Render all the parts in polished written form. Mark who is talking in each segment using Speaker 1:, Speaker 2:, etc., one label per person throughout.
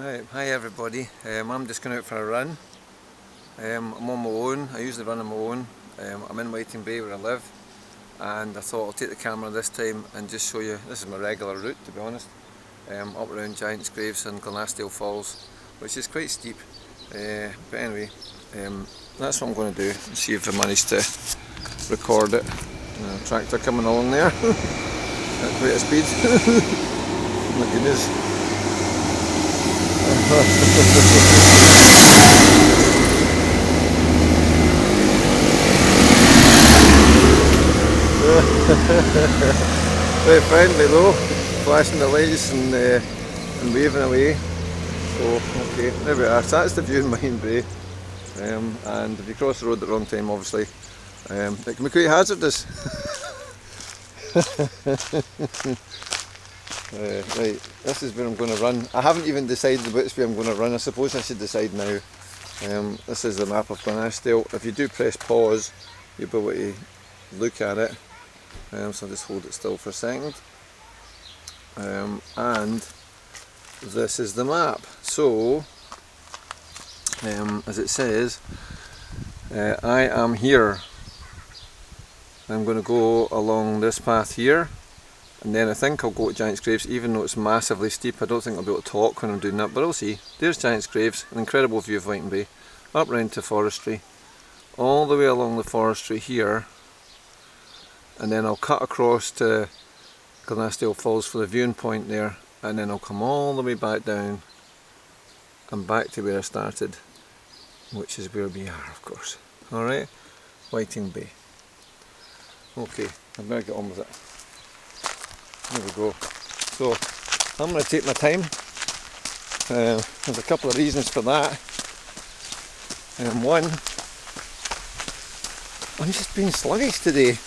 Speaker 1: Right, hi everybody. I'm just going out for a run. I'm on my own. I usually run on my own. I'm in Whiting Bay where I live, and I thought I'll take the camera this time and just show you. This is my regular route, to be honest. Up around Giant's Graves and Glenashdale Falls, which is quite steep. But anyway, that's what I'm going to do. Let's see if I manage to record it. Tractor coming along there at quite a speed. Oh my goodness. Very friendly though, flashing the lights and waving away. So, okay, there we are. So that's the view in Whiting Bay. And if you cross the road at the wrong time, obviously, it can be quite hazardous. Right, this is where I'm going to run. I haven't even decided which way I'm going to run. I suppose I should decide now. This is the map of Glenashdale. If you do press pause, you'll be able to look at it. So I'll just hold it still for a second. And this is the map. So, as it says, I am here. I'm going to go along this path here. And then I think I'll go to Giant's Graves, even though it's massively steep. I don't think I'll be able to talk when I'm doing that, but I'll see. There's Giant's Graves, an incredible view of Whiting Bay, up round to forestry, all the way along the forestry here, and then I'll cut across to Glenashdale Falls for the viewing point there, and then I'll come all the way back down and back to where I started, which is where we are, of course. Alright, Whiting Bay. Okay, I better get on with it. There we go. So, I'm going to take my time. There's a couple of reasons for that. One, I'm just being sluggish today.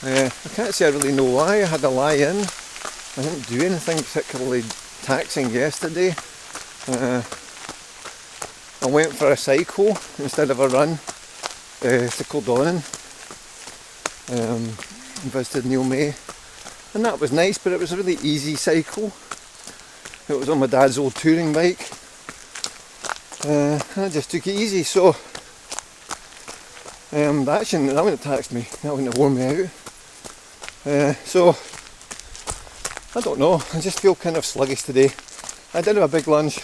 Speaker 1: I can't say I really know why. I had a lie-in. I didn't do anything particularly taxing yesterday. I went for a cycle instead of a run to Kildonan. Visited Neil May. And that was nice, but it was a really easy cycle. It was on my dad's old touring bike. And I just took it easy, so that wouldn't have taxed me, that wouldn't have worn me out. So, I don't know, I just feel kind of sluggish today. I did have a big lunch.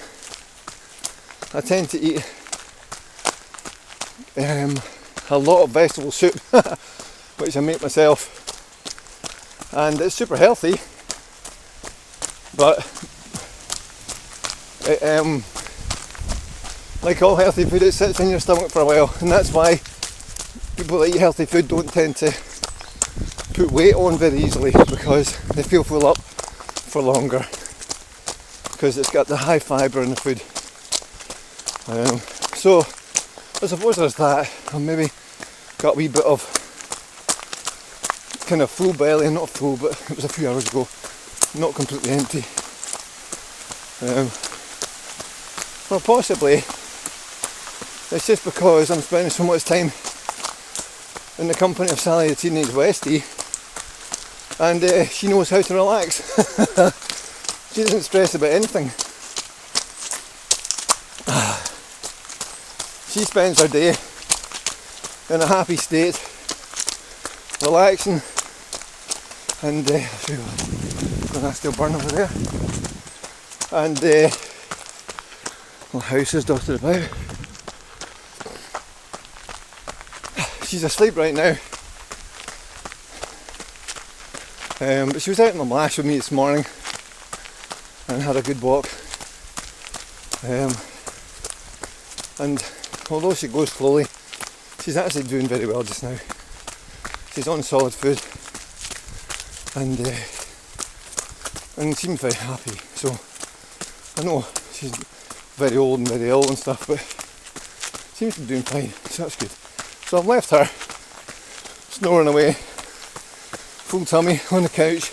Speaker 1: I tend to eat a lot of vegetable soup, which I make myself. And it's super healthy, but it, like all healthy food, it sits in your stomach for a while, and that's why people that eat healthy food don't tend to put weight on very easily, because they feel full up for longer, because it's got the high fibre in the food. So I suppose there's that. I've maybe got a wee bit of kind of full belly, not full, but it was a few hours ago, not completely empty. Well, possibly it's just because I'm spending so much time in the company of Sally the Teenage Westie, and she knows how to relax. She doesn't stress about anything. She spends her day in a happy state, relaxing, and I'll show you what, that's still burning over there, and the house is dotted about. She's asleep right now, but she was out in the marsh with me this morning and had a good walk, and although she goes slowly, she's actually doing very well just now. She's on solid food, and seems very happy. So I know she's very old and very ill and stuff, but seems to be doing fine, so that's good. So I've left her snoring away, full tummy on the couch,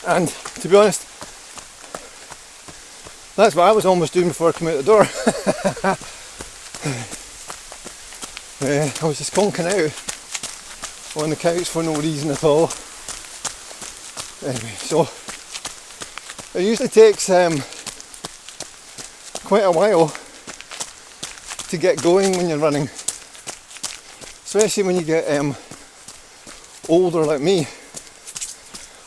Speaker 1: and to be honest, that's what I was almost doing before I came out the door. I was just conking out on the couch for no reason at all. Anyway, so
Speaker 2: It usually takes quite a while to get going when you're running, especially when you get older like me.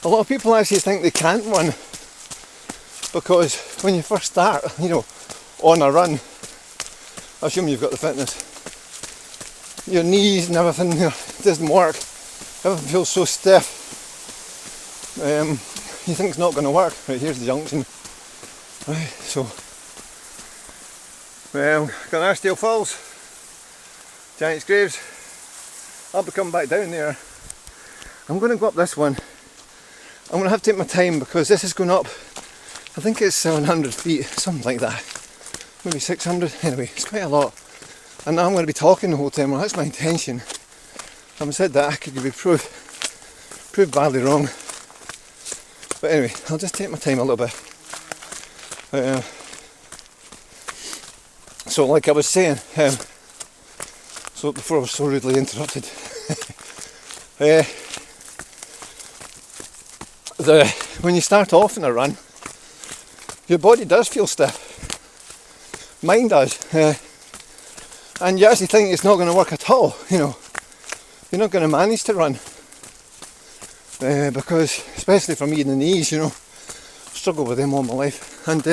Speaker 2: A lot of people actually think they can't run because when you first start, you know, on a run, I assume you've got the fitness, your knees and everything, you know, doesn't work. Everything feels so stiff. You think it's not going to work. Right, here's the junction. Right, so Glenashdale Falls, Giant's Graves. I'll be coming back down there. I'm going to go up this one. I'm going to have to take my time because this is going up, I think it's 700 feet, something like that. Maybe 600, anyway, it's quite a lot. And I'm going to be talking the whole time. Well, that's my intention. Having said that, I could be proved badly wrong. But anyway, I'll just take my time a little bit. So like I was saying, so before I was so rudely interrupted, when you start off in a run, your body does feel stiff. Mine does. And you actually think it's not going to work at all, you know. You're not going to manage to run. Because, especially for me in the knees, you know, I've struggled with them all my life. And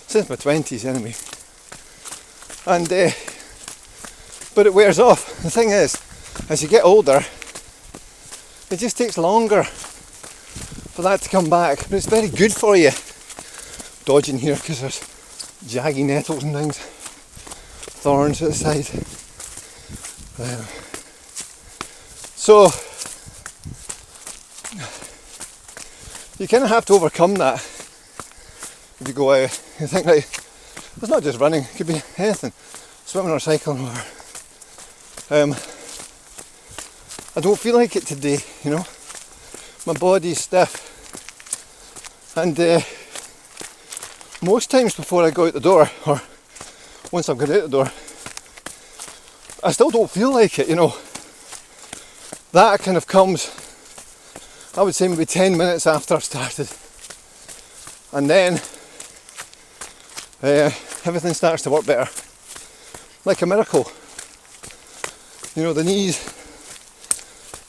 Speaker 2: since my 20s anyway. And but it wears off. The thing is, as you get older, it just takes longer for that to come back. But it's very good for you. Dodging here because there's jaggy nettles and things. Thorns at the side. So you kind of have to overcome that if you go out. You think, right, it's not just running, it could be anything, swimming or cycling or I don't feel like it today, you know. My body's stiff, and most times before I go out the door, or once I've got out the door, I still don't feel like it, you know. That kind of comes, I would say maybe 10 minutes after I've started. And then everything starts to work better. Like a miracle. You know, the knees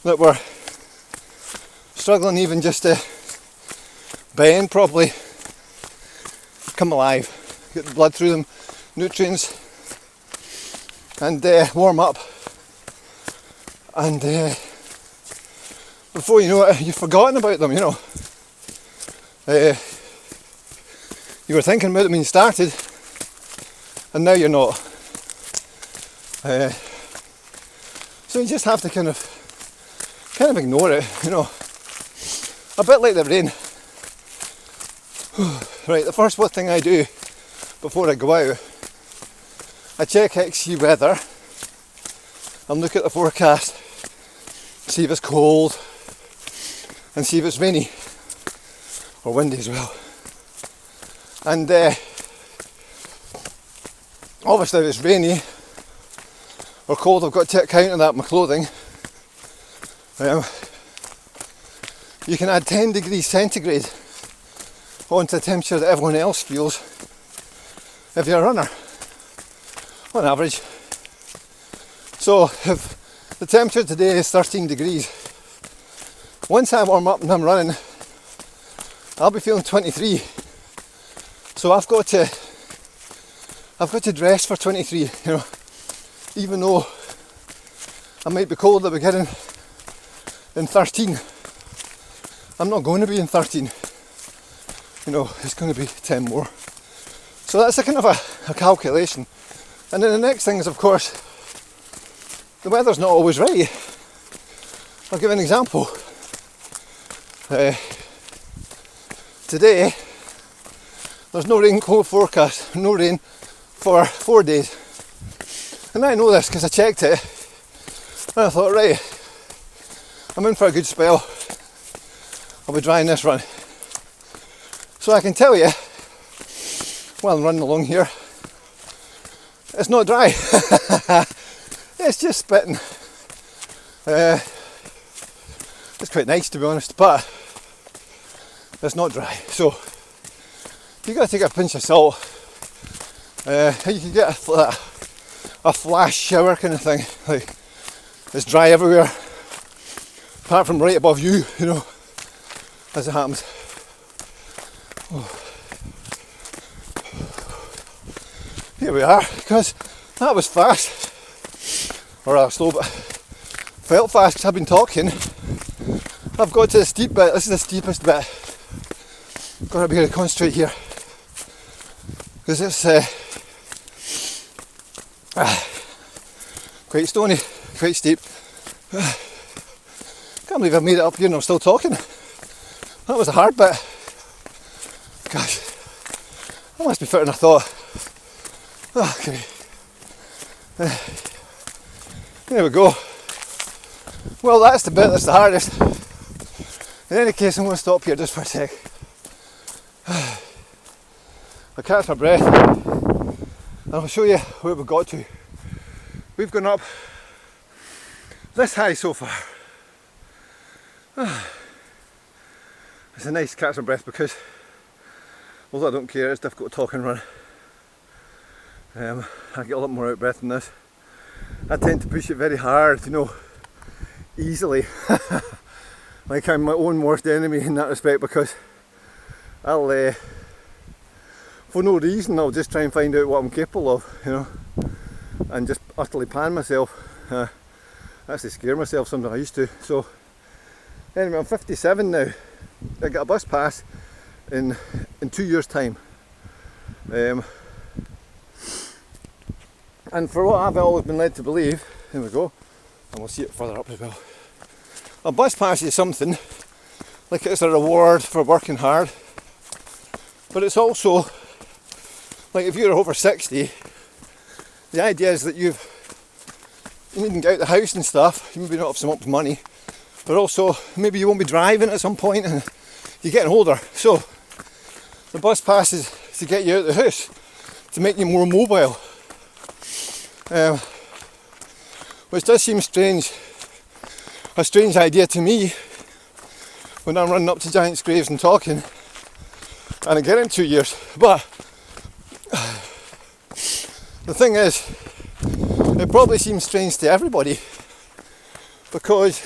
Speaker 2: that were struggling even just to bend properly come alive. Get the blood through them, nutrients, and warm up. And before you know it, you've forgotten about them, you know. You were thinking about them when you started, and now you're not. So you just have to kind of ignore it, you know. A bit like the rain. Right, the first thing I do before I go out, I check XC weather and look at the forecast, see if it's cold, and see if it's rainy or windy as well. And obviously if it's rainy or cold, I've got to take account of that in my clothing. You can add 10 degrees centigrade onto the temperature that everyone else feels if you're a runner, on average. So if the temperature today is 13 degrees, once I warm up and I'm running, I'll be feeling 23. So I've got to dress for 23, you know, even though I might be cold at the beginning in 13. I'm not going to be in 13, you know, it's going to be 10 more. So that's a kind of a calculation. And then the next thing is, of course, the weather's not always right. I'll give an example. Today, there's no rain forecast, no rain for 4 days. And I know this because I checked it. And I thought, right, I'm in for a good spell. I'll be drying this run. So I can tell you, while I'm running along here, it's not dry. It's just spitting. It's quite nice, to be honest, but it's not dry. So you got to take a pinch of salt. You can get a flash shower kind of thing. Like, it's dry everywhere, apart from right above you, you know, as it happens. Oh. Here we are, because that was fast, or slow, but felt fast because I've been talking. I've got to the steep bit. This is the steepest bit. I've got to be able to concentrate here, because it's quite stony, quite steep. Can't believe I've made it up here and I'm still talking. That was a hard bit. Gosh, I must be fitter than I thought. Okay, there we go. Well, that's the bit that's the hardest. In any case, I'm going to stop here just for a sec. I'll catch my breath and I'll show you where we've got to. We've gone up this high so far. It's a nice catch my breath because, although I don't care, it's difficult to talk and run. I get a lot more out breath than this. I tend to push it very hard, you know, easily. Like I'm my own worst enemy in that respect, because I'll, for no reason, I'll just try and find out what I'm capable of, you know, and just utterly pan myself. I actually scare myself sometimes. I used to. So anyway, I'm 57 now. I got a bus pass in 2 years' time. And for what I've always been led to believe, here we go, and we'll see it further up as well. A bus pass is something, like it's a reward for working hard, but it's also, like if you're over 60, the idea is that you need to get out the house and stuff. You maybe not have so much money, but also maybe you won't be driving at some point and you're getting older. So the bus pass is to get you out of the house, to make you more mobile. Which does seem strange, a strange idea to me when I'm running up to Giant's Graves and talking, and I get in 2 years. But the thing is, it probably seems strange to everybody, because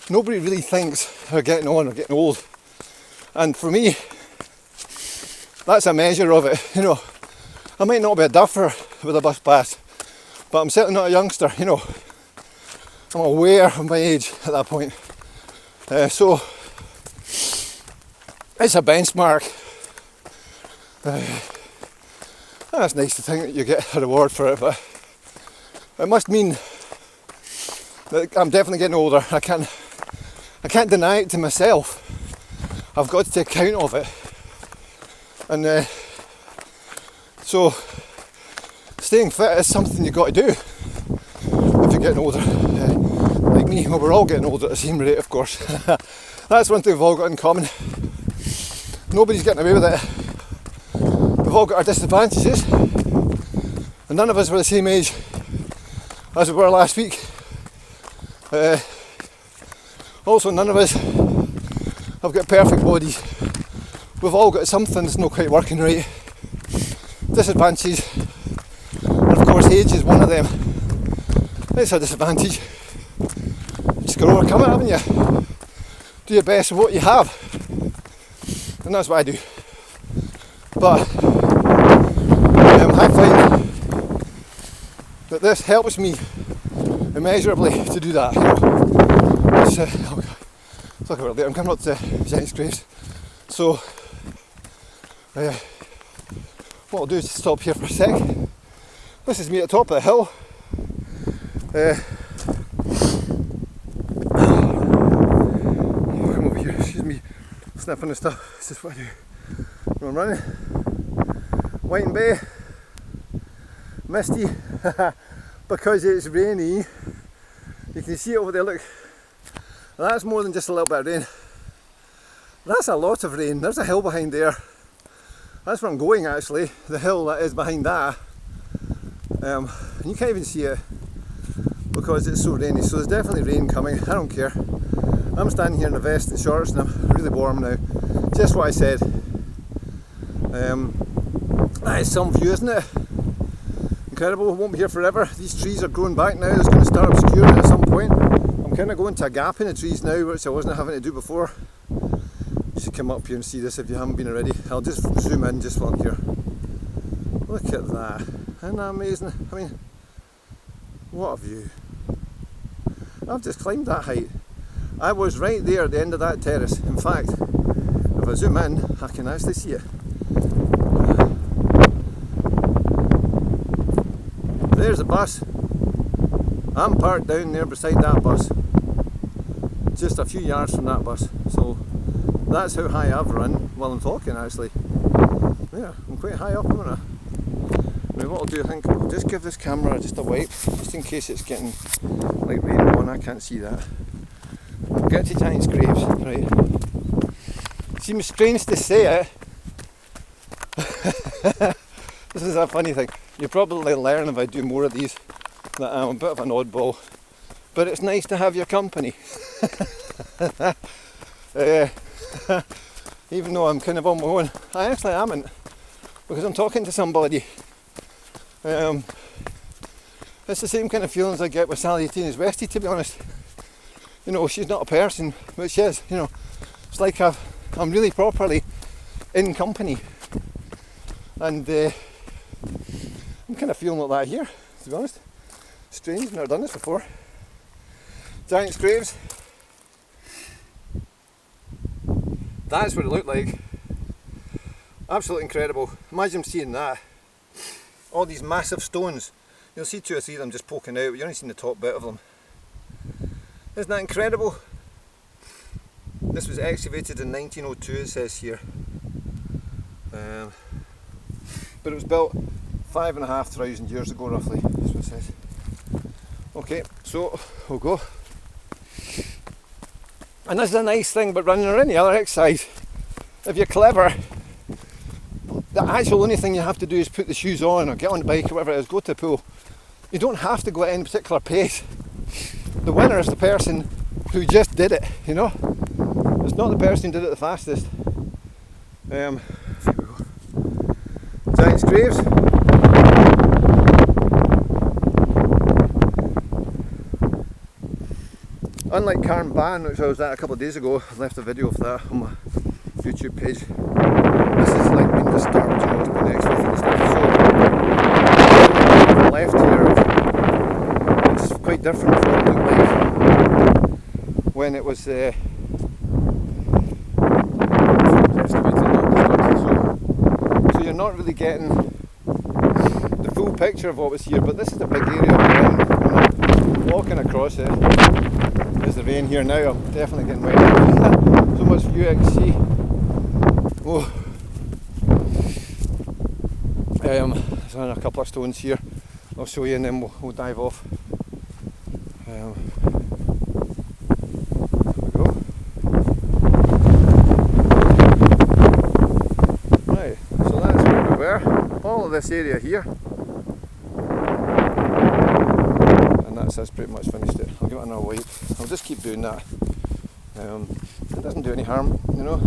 Speaker 2: nobody really thinks they're getting on or getting old. And for me, that's a measure of it, you know. I might not be a duffer with a bus pass, but I'm certainly not a youngster, you know. I'm aware of my age at that point. So it's a benchmark. And it's nice to think that you get a reward for it, but it must mean that I'm definitely getting older. I can't deny it to myself. I've got to take account of it. And so staying fit is something you've got to do if you're getting older. Like me, well, we're all getting older at the same rate, of course. That's one thing we've all got in common. Nobody's getting away with it. We've all got our disadvantages, and none of us were the same age as we were last week. Also, none of us have got perfect bodies. We've all got something that's not quite working right. Disadvantages, and of course age is one of them. It's a disadvantage. Just got to overcome it, haven't you? Do your best with what you have, and that's what I do. But I find that this helps me immeasurably to do that. It's, oh God, it's like a bit late. I'm coming up to Giant's Graves, so what I'll do is stop here for a sec. This is me at the top of the hill. Come over here, excuse me, sniffing and stuff. This is what I do when I'm running. White Bay, misty, because it's rainy. You can see it over there, look. That's more than just a little bit of rain. That's a lot of rain. There's a hill behind there. That's where I'm going actually, the hill that is behind that. And you can't even see it because it's so rainy, so there's definitely rain coming. I don't care. I'm standing here in a vest and shorts and I'm really warm now. Just what I said. That is some view, isn't it? Incredible. It won't be here forever. These trees are growing back now. It's going to start obscuring at some point. I'm kind of going to a gap in the trees now, which I wasn't having to do before. You should come up here and see this if you haven't been already. I'll just zoom in just while I'm here. Look at that. Isn't that amazing? I mean, what a view. I've just climbed that height. I was right there at the end of that terrace. In fact, if I zoom in, I can actually see it. There's the bus. I'm parked down there beside that bus. Just a few yards from that bus. So that's how high I've run while I'm talking actually. Yeah, I'm quite high up, aren't I? Now what I'll do, I think I'll just give this camera just a wipe, just in case it's getting like rainbow and I can't see that. I'll get to Giant's Graves, right. Seems strange to say it. This is a funny thing. You'll probably learn if I do more of these that I'm a bit of an oddball. But it's nice to have your company. Even though I'm kind of on my own. I actually amn't, because I'm talking to somebody. It's the same kind of feelings I get with Sally Tina's Westie, to be honest. You know, she's not a person, but she is, you know. It's like I'm really properly in company. And I'm kind of feeling like that here, to be honest. Strange, I've never done this before. Giant's Graves. That's what it looked like. Absolutely incredible. Imagine seeing that. All these massive stones. You'll see 2 or 3 of them just poking out, but you're only seeing the top bit of them. Isn't that incredible? This was excavated in 1902, it says here. But it was built 5,500 years ago roughly, that's what it says. Okay, so we'll go. And this is a nice thing about running or any other exercise. If you're clever, the actual only thing you have to do is put the shoes on or get on the bike or whatever it is, go to the pool. You don't have to go at any particular pace. The winner is the person who just did it, you know? It's not the person who did it the fastest. Here we go. Giant's Graves. Unlike Carnban, which I was at a couple of days ago, I left a video of that on my YouTube page. This is like been disturbed, you know, it's been excellent stuff. So, on the left here, it's quite different from what it looked like when it was so you're not really getting the full picture of what was here, but this is a big area of rain. Walking across it. There's the rain here now, I'm definitely getting wet. So much view I can see. Oh. There's a couple of stones here. I'll show you and then we'll dive off. There we go. Right, so that's where we were. All of this area here. That's pretty much finished it. I'll give it another wipe. I'll just keep doing that. It doesn't do any harm, you know.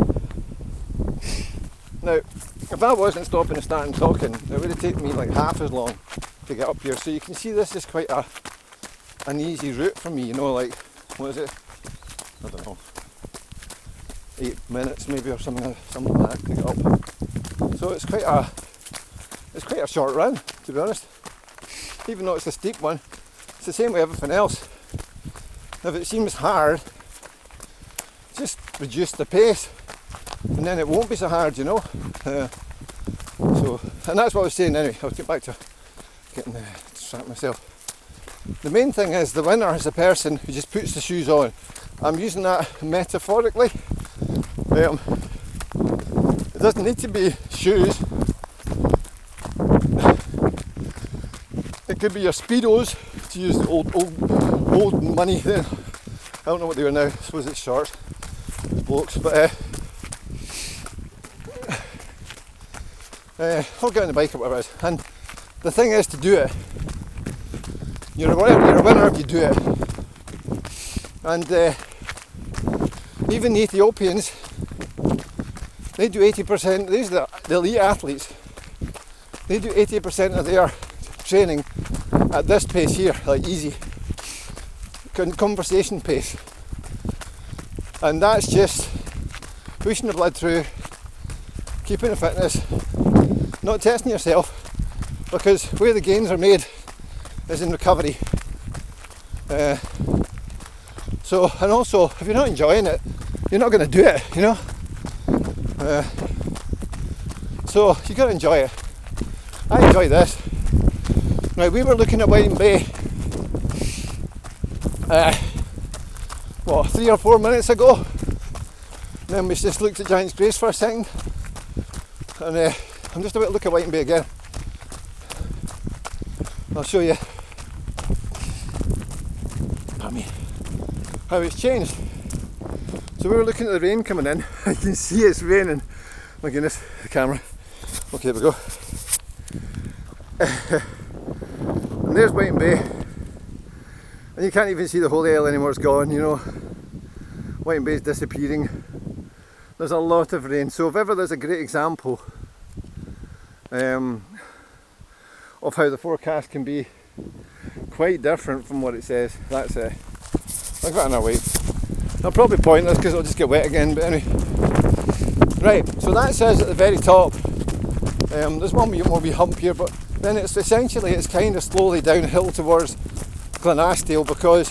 Speaker 2: Now, if I wasn't stopping and starting talking, it would have taken me like half as long to get up here. So you can see this is quite an easy route for me, you know, like, what is it? I don't know, 8 minutes maybe or something like that to get up. So it's quite a short run, to be honest. Even though it's a steep one. It's the same with everything else. If it seems hard, just reduce the pace and then it won't be so hard, you know. And that's what I was saying anyway. I'll get back to getting distract myself. The main thing is the winner is the person who just puts the shoes on. I'm using that metaphorically. It doesn't need to be shoes. It could be your Speedos, to use the old money then. I don't know what they are now, I suppose it's shorts, blokes, but I'll get on the bike or whatever it is. And the thing is to do it. You're a winner if you do it. And even the Ethiopians, they do 80%, these are the elite athletes, they do 80% of their training at this pace here, like easy, conversation pace. And that's just pushing the blood through, keeping the fitness, not testing yourself, because where the gains are made is in recovery. So, and also, if you're not enjoying it, you're not going to do it, you know. So you got to enjoy it. I enjoy this. Now, we were looking at Whiting Bay 3 or 4 minutes ago, and then we just looked at Giant's Grace for a second, and I'm just about to look at Whiting Bay again. I'll show you how it's changed. So we were looking at the rain coming in. I can see it's raining. My goodness, the camera. Okay, here we go. And there's Whiting Bay. And you can't even see the Holy Isle anymore, it's gone, you know. Whiting Bay is disappearing. There's a lot of rain. So if ever there's a great example of how the forecast can be quite different from what it says, that's it. I've got another wait. I'll probably pointless because it'll just get wet again, but anyway. Right, so that says at the very top, there's one more wee hump here, but then it's kind of slowly downhill towards Glenashdale, because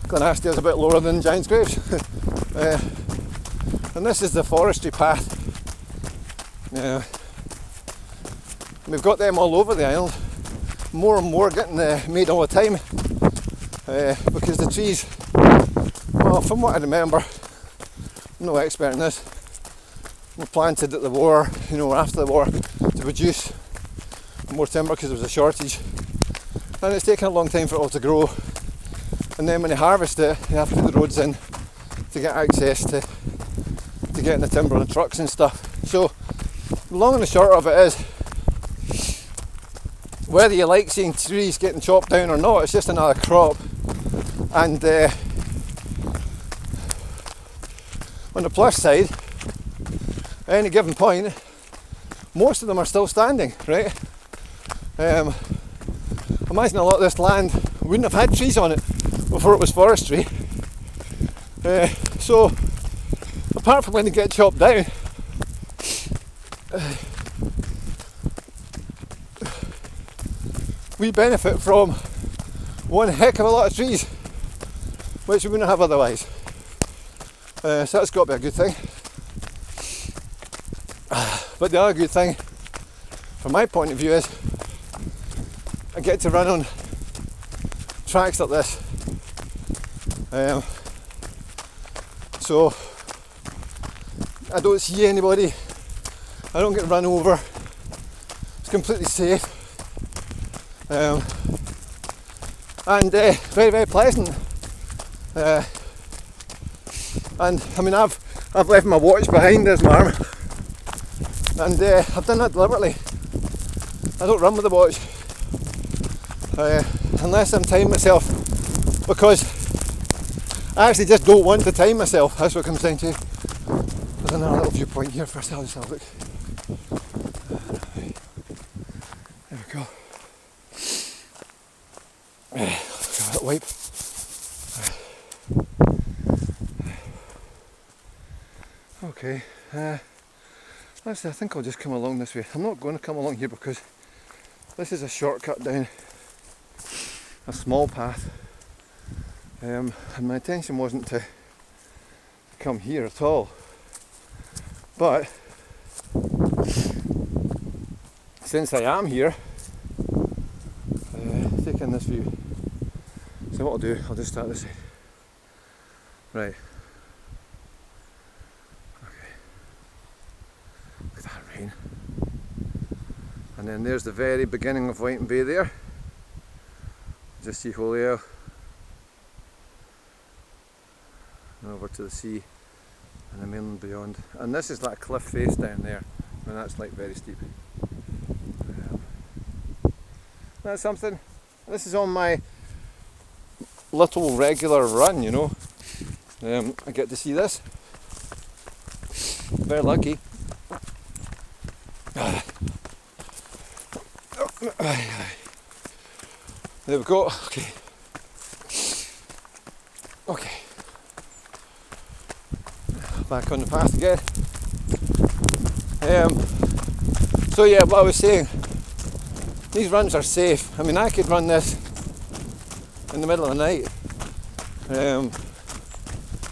Speaker 2: Glenashdale is a bit lower than Giant's Graves. And this is the forestry path. We've got them all over the island, more and more getting made all the time, because the trees, well, from what I remember, I'm no expert in this, were planted at the war, you know, after the war, to produce more timber because there was a shortage, and it's taken a long time for it all to grow. And then when they harvest it, they have to put the roads in to get access to getting the timber on the trucks and stuff. So the long and the short of it is, whether you like seeing trees getting chopped down or not, it's just another crop. And on the plus side, at any given point, most of them are still standing, right? Imagine a lot of this land wouldn't have had trees on it before it was forestry. So, apart from when they get chopped down, we benefit from one heck of a lot of trees, which we wouldn't have otherwise. So that's got to be a good thing. But the other good thing, from my point of view, is I get to run on tracks like this. So I don't see anybody, I don't get run over, it's completely safe, and very, very pleasant. And I mean, I've left my watch behind, there's my arm, and I've done that deliberately. I don't run with the watch unless I'm timing myself, because I actually just don't want to time myself. That's what it comes down to. There's another little viewpoint here. First I'll just have a look. There we go. Got a little wipe. Okay, actually I think I'll just come along this way. I'm not going to come along here because this is a shortcut down a small path, and my intention wasn't to come here at all, but since I am here, take in this view. So what I'll do, I'll just start this side. Right. Rain. And then there's the very beginning of Whiting Bay there. Just see Holy Isle. And over to the sea and the mainland beyond. And this is that cliff face down there, and that's like very steep. That's something. This is on my little regular run, you know. I get to see this. Very lucky. There we go. Okay. Back on the path again. So yeah, what I was saying, these runs are safe. I mean, I could run this in the middle of the night, and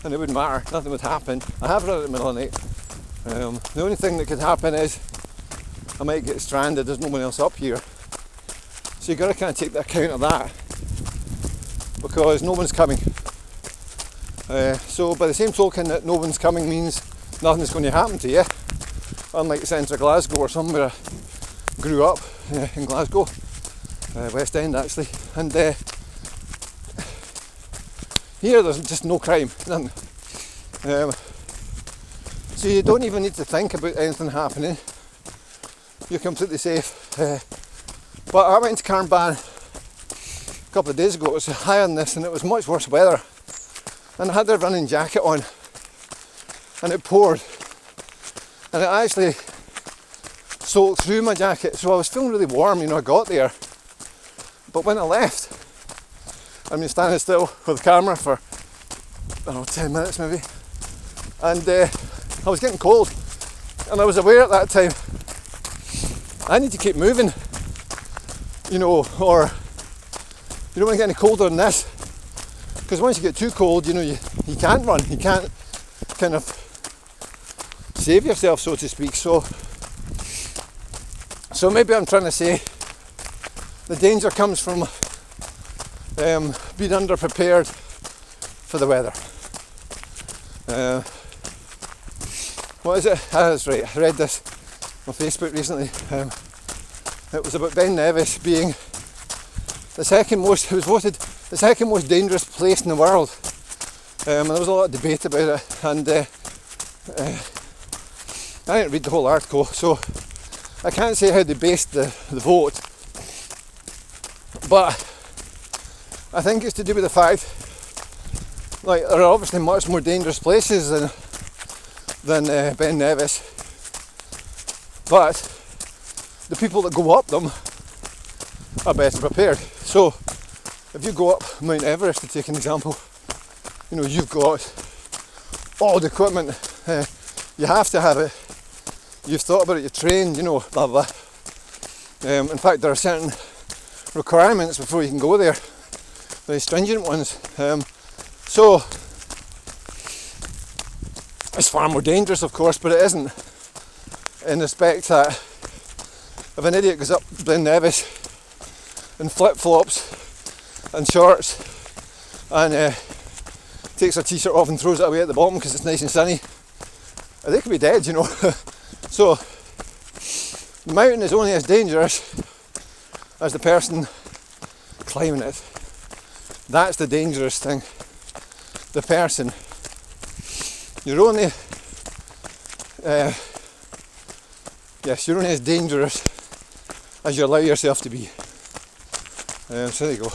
Speaker 2: it wouldn't matter. Nothing would happen. I have run it in the middle of the night. The only thing that could happen is I might get stranded. There's no one else up here, so you've got to kind of take the account of that, because no one's coming. So by the same token that no one's coming means nothing's going to happen to you, unlike the centre of Glasgow or somewhere I grew up, in Glasgow, West End actually, and here there's just no crime, none. So you don't even need to think about anything happening. You're completely safe. But I went to Cairnban a couple of days ago. It was high on this and it was much worse weather. And I had a running jacket on and it poured. And it actually soaked through my jacket. So I was feeling really warm, I got there. But when I left, I've been standing still with the camera for, 10 minutes maybe. And I was getting cold. And I was aware at that time, I need to keep moving, or you don't want to get any colder than this. Because once you get too cold, you can't run. You can't kind of save yourself, so to speak. So maybe I'm trying to say the danger comes from being underprepared for the weather. What is it? That's right. I read this on Facebook recently. It was about Ben Nevis being the second most. It was voted the second most dangerous place in the world. And there was a lot of debate about it. And I didn't read the whole article, so I can't say how they based the vote. But I think it's to do with the fact, like, there are obviously much more dangerous places than Ben Nevis, but the people that go up them are better prepared. So if you go up Mount Everest, to take an example, you've got all the equipment, you have to have it, you've thought about it, you're trained, blah blah. In fact, there are certain requirements before you can go there, very stringent ones. So it's far more dangerous, of course, but it isn't, in respect that if an idiot goes up Glen Nevis in flip-flops and shorts and takes a t-shirt off and throws it away at the bottom because it's nice and sunny, they could be dead, So the mountain is only as dangerous as the person climbing it. That's the dangerous thing. The person. You're only you're only as dangerous as you allow yourself to be. So there you go.